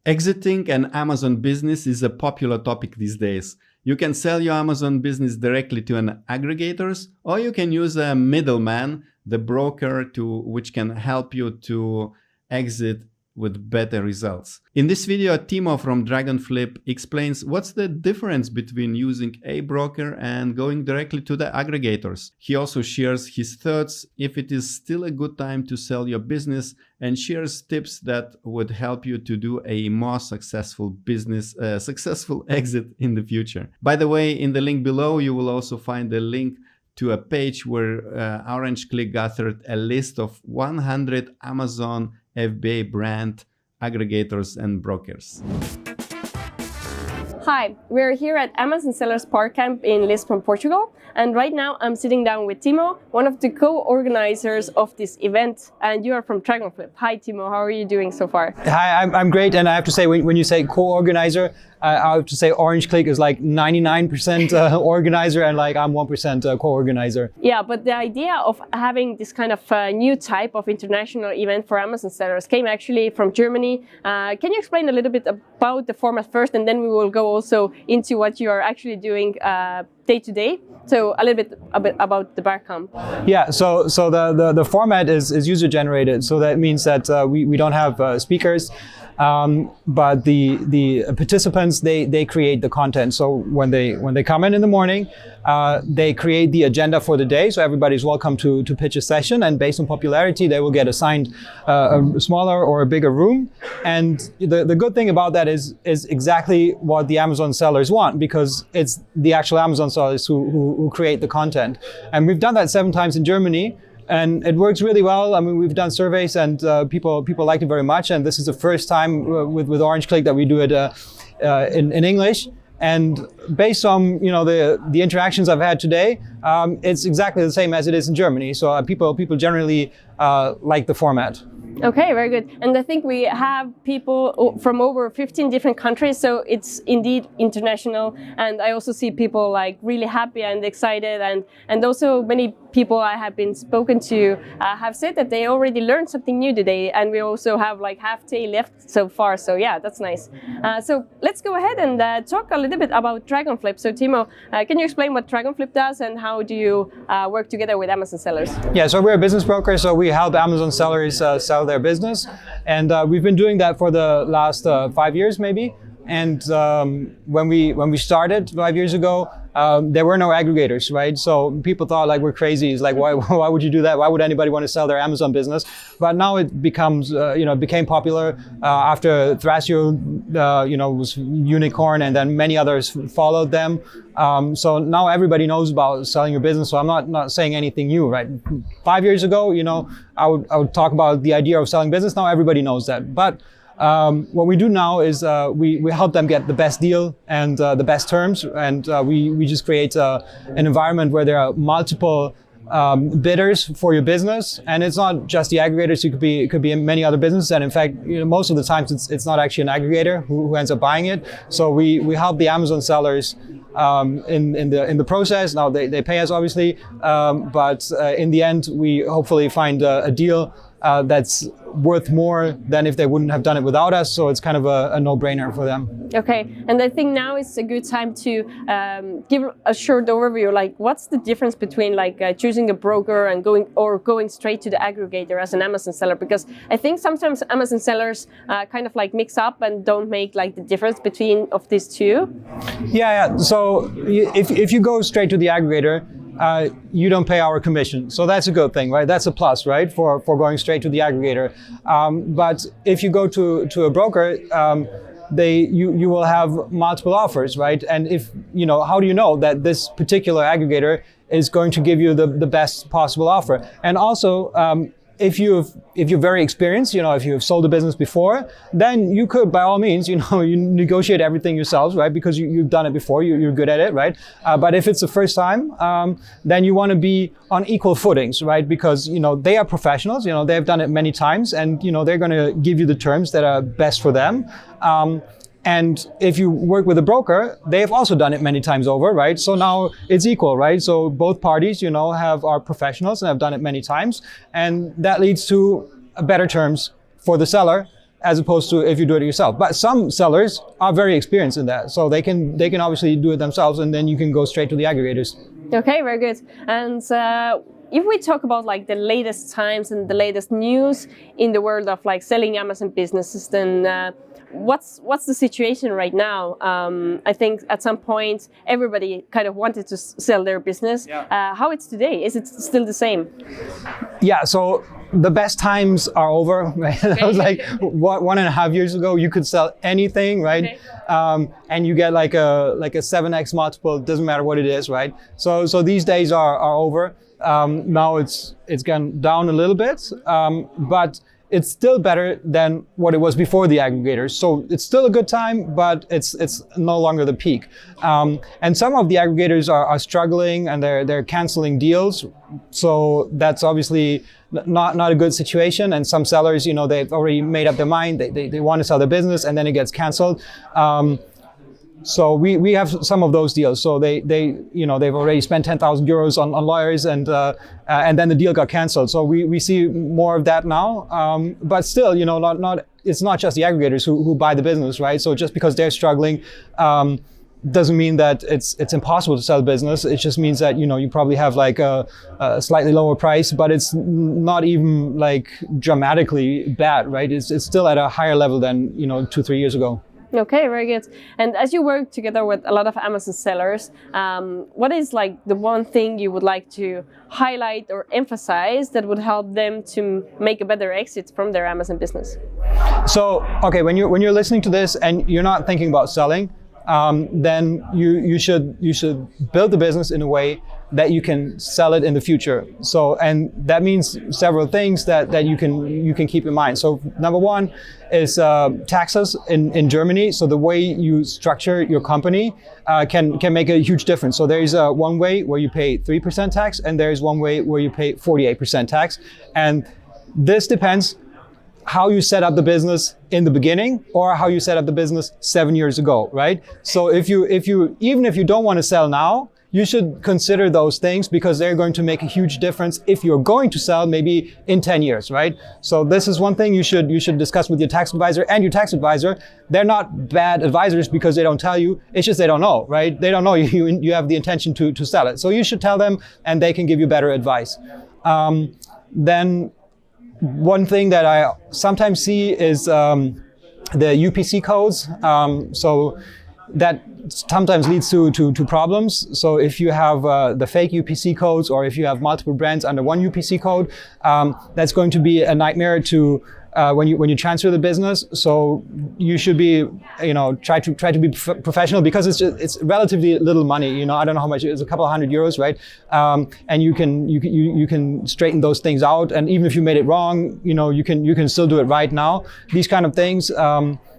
Exiting an Amazon business is a popular topic these days. You can sell your Amazon business directly to an aggregators, or you can use a middleman, the broker, which can help you to exit with better results. In this video, Timo from Dragonflip explains what's the difference between using a broker and going directly to the aggregators. He also shares his thoughts if it is still a good time to sell your business, and shares tips that would help you to do a more successful exit in the future. By the way, in the link below, you will also find a link to a page where Klik gathered a list of 100 Amazon FBA brand aggregators and brokers. Hi, we're here at Amazon Sellers Barcamp in Lisbon, Portugal. And right now I'm sitting down with Timo, one of the co-organizers of this event. And you are from Dragonflip. Hi, Timo. How are you doing so far? Hi, I'm great. And I have to say, when you say co-organizer, I have to say Klik is like 99% organizer and like I'm 1% co-organizer. Yeah, but the idea of having this kind of new type of international event for Amazon sellers came actually from Germany. Can you explain a little bit about the format first, and then we will go also into what you are actually doing day to day? So a little bit about the Barcamp. Yeah, so the format is user generated. So that means that we don't have speakers. But the participants, they create the content. So when they come in the morning, they create the agenda for the day. So everybody's welcome to pitch a session, and based on popularity, they will get assigned a smaller or a bigger room. And the good thing about that is exactly what the Amazon sellers want, because it's the actual Amazon sellers who create the content. And we've done that 7 times in Germany. And it works really well. I mean, we've done surveys and people liked it very much. And this is the first time with Klik that we do it in English. And based on the interactions I've had today, it's exactly the same as it is in Germany. So people generally like the format. Okay, very good. And I think we have people from over 15 different countries, so it's indeed international. And I also see people like really happy and excited, and also many people I have been spoken to have said that they already learned something new today, and we also have like half day left so far. So yeah, that's nice. So let's go ahead and talk a little bit about Dragonflip. So Timo, can you explain what Dragonflip does and how do you work together with Amazon sellers? Yeah, so we're a business broker, so we help Amazon sellers sell their business, and we've been doing that for the last 5 years maybe. And when we started 5 years ago, there were no aggregators, right? So people thought like we're crazy. It's like, why would you do that? Why would anybody want to sell their Amazon business? But now it becomes, became popular after Thrasio, was unicorn, and then many others followed them. So now everybody knows about selling your business. So I'm not saying anything new, right? 5 years ago, I would talk about the idea of selling business. Now everybody knows that. But what we do now is we help them get the best deal and the best terms, and we just create an environment where there are multiple bidders for your business, and it's not just the aggregators. It could be in many other businesses, and in fact, most of the times it's not actually an aggregator who ends up buying it. So we help the Amazon sellers in the process. Now they pay us obviously, but in the end we hopefully find a deal that's worth more than if they wouldn't have done it without us. So it's kind of a no-brainer for them. Okay, and I think now is a good time to give a short overview. Like, what's the difference between like choosing a broker and going straight to the aggregator as an Amazon seller? Because I think sometimes Amazon sellers kind of like mix up and don't make like the difference between of these two. Yeah. So if you go straight to the aggregator, you don't pay our commission. So that's a good thing, right? That's a plus, right? For going straight to the aggregator. But if you go to a broker, you will have multiple offers, right? And if, how do you know that this particular aggregator is going to give you the best possible offer? And also, if you're very experienced, if you have sold a business before, then you could, by all means, you negotiate everything yourselves, right? Because you've done it before, you're good at it, right? But if it's the first time, then you want to be on equal footings, right? Because, they are professionals, they've done it many times, and, they're going to give you the terms that are best for them. And if you work with a broker, they've also done it many times over, right? So now it's equal, right? So both parties, are professionals and have done it many times. And that leads to better terms for the seller as opposed to if you do it yourself. But some sellers are very experienced in that, so they can obviously do it themselves, and then you can go straight to the aggregators. Okay, very good. And if we talk about like the latest times and the latest news in the world of like selling Amazon businesses, then what's the situation right now? I think at some point everybody kind of wanted to sell their business. Yeah. How it's today? Is it still the same? Yeah, so the best times are over. Right? Okay. That was like 1.5 years ago. You could sell anything, right? Okay. And you get like a 7x multiple. It doesn't matter what it is, right? So these days are over. Now it's gone down a little bit, but it's still better than what it was before the aggregators. So it's still a good time, but it's no longer the peak. And some of the aggregators are struggling, and they're canceling deals. So that's obviously not a good situation. And some sellers, you know, they've already made up their mind. They want to sell their business, and then it gets canceled. So we have some of those deals. So they've already spent 10,000 euros on lawyers, and then the deal got canceled. So we see more of that now. But still, you know, it's not just the aggregators who buy the business, right? So just because they're struggling, doesn't mean that it's impossible to sell a business. It just means that, you know, you probably have like a slightly lower price, but it's not even like dramatically bad, right? It's still at a higher level than, you know, 2-3 years ago. Okay, very good. And as you work together with a lot of Amazon sellers, what is like the one thing you would like to highlight or emphasize that would help them to make a better exit from their Amazon business? So, okay, when you're listening to this and you're not thinking about selling, then you should build the business in a way that you can sell it in the future. So, and that means several things that you can keep in mind. So, number one is taxes in Germany. So the way you structure your company can make a huge difference. So there is one way where you pay 3% tax, and there is one way where you pay 48% tax, and this depends how you set up the business in the beginning or how you set up the business 7 years ago, right? So if you even if you don't want to sell now, you should consider those things, because they're going to make a huge difference if you're going to sell maybe in 10 years, right? So this is one thing you should discuss with your tax advisor. And your tax advisor, they're not bad advisors because they don't tell you, it's just they don't know, right? They don't know you have the intention to sell it. So you should tell them, and they can give you better advice. Then one thing that I sometimes see is the UPC codes. So that sometimes leads to problems. So if you have the fake UPC codes, or if you have multiple brands under one UPC code, that's going to be a nightmare to when you transfer the business. So you should be, you know, try to be professional, because it's relatively little money. You know, I don't know how much it is, a couple of €100, right? And you can straighten those things out. And even if you made it wrong, you know, you can still do it right now. These kind of things,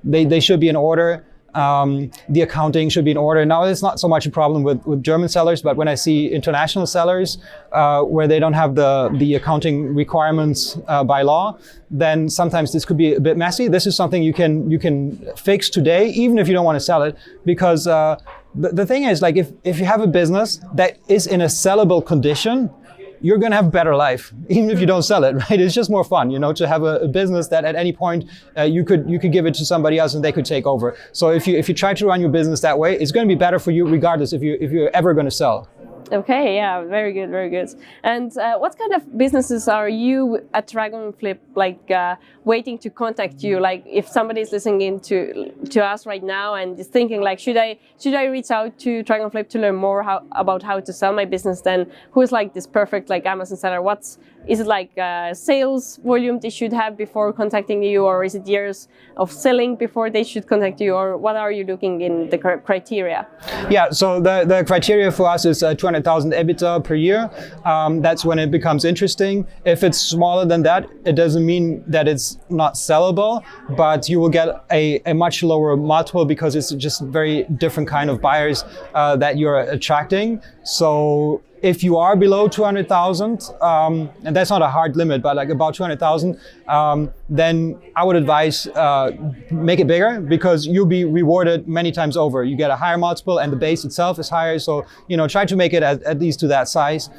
they should be in order. The accounting should be in order. Now, it's not so much a problem with German sellers, but when I see international sellers where they don't have the accounting requirements by law, then sometimes this could be a bit messy. This is something you can fix today, even if you don't want to sell it, because the thing is, like, if you have a business that is in a sellable condition, you're going to have a better life, even if you don't sell it, right? It's just more fun, you know, to have a business that at any point you could give it to somebody else and they could take over. So if you try to run your business that way, it's going to be better for you regardless if you're ever going to sell. Okay, yeah, very good, very good. And what kind of businesses are you at Dragonflip waiting to contact you? Like, if somebody is listening in to us right now and is thinking like, should I reach out to Dragonflip to learn more about how to sell my business? Then who is like this perfect like Amazon seller? Is it like sales volume they should have before contacting you, or is it years of selling before they should contact you, or what are you looking in the criteria? Yeah, so the criteria for us is 200,000 EBITDA per year. That's when it becomes interesting. If it's smaller than that, it doesn't mean that it's not sellable, but you will get a much lower multiple, because it's just very different kind of buyers that you're attracting. So if you are below 200,000, and that's not a hard limit, but like about 200,000, then I would advise make it bigger, because you'll be rewarded many times over. You get a higher multiple, and the base itself is higher. So, you know, try to make it at least to that size.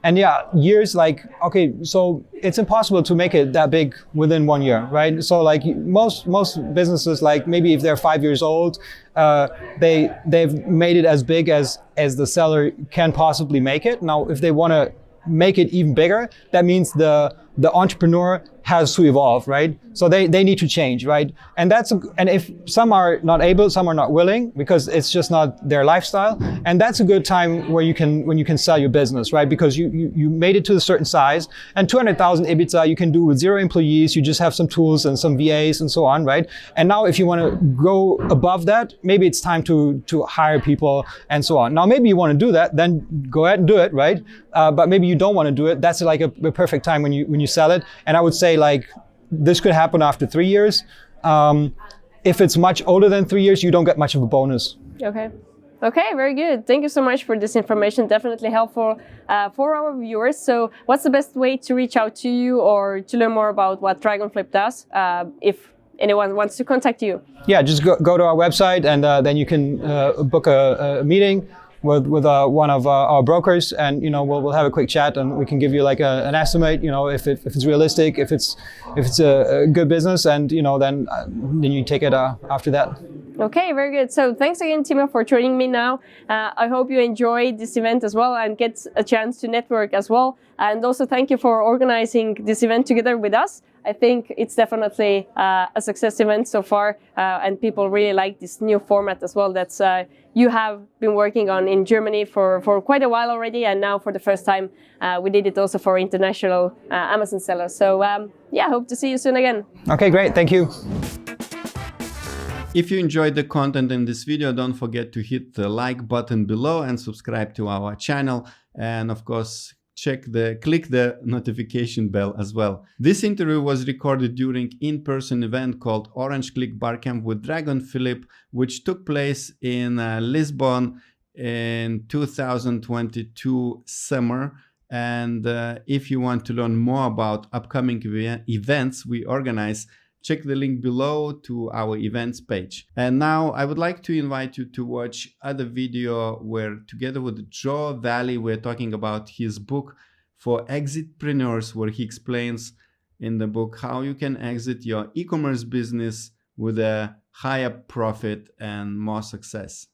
And yeah, years like, okay, so it's impossible to make it that big within 1 year, right? So like most businesses, like maybe if they're 5 years old, they've made it as big as the seller can possibly make it. Now, if they want to make it even bigger, that means the entrepreneur has to evolve, right? So they need to change, right? And if some are not able, some are not willing, because it's just not their lifestyle. And that's a good time where you can sell your business, right? Because you made it to a certain size, and 200,000 EBITDA you can do with 0 employees. You just have some tools and some VAs and so on, right? And now if you want to go above that, maybe it's time to hire people and so on. Now maybe you want to do that, then go ahead and do it, right? But maybe you don't want to do it. That's like a perfect time when you sell it. And I would say like this could happen after 3 years. If it's much older than 3 years, you don't get much of a bonus. Okay, very good. Thank you so much for this information. Definitely helpful for our viewers. So what's the best way to reach out to you or to learn more about what Dragonflip does if anyone wants to contact you? Yeah, just go to our website, and then you can book a meeting with one of our brokers, and we'll have a quick chat, and we can give you like an estimate, if it's realistic, if it's a good business, and then you take it after that. Okay, very good. So thanks again, Timo, for joining me now. I hope you enjoyed this event as well and get a chance to network as well. And also thank you for organizing this event together with us. I think it's definitely a success event so far, and people really like this new format as well that you have been working on in Germany for quite a while already, and now for the first time we did it also for international Amazon sellers. So yeah, hope to see you soon again. Okay, great. Thank you. If you enjoyed the content in this video, don't forget to hit the like button below and subscribe to our channel. And of course, click the notification bell as well. This interview was recorded during in-person event called Orange Klik Barcamp with Dragonflip, which took place in Lisbon in 2022 summer. And if you want to learn more about upcoming events we organize, check the link below to our events page. And now I would like to invite you to watch other video where together with Joe Valley, we're talking about his book for exitpreneurs, where he explains in the book how you can exit your e-commerce business with a higher profit and more success.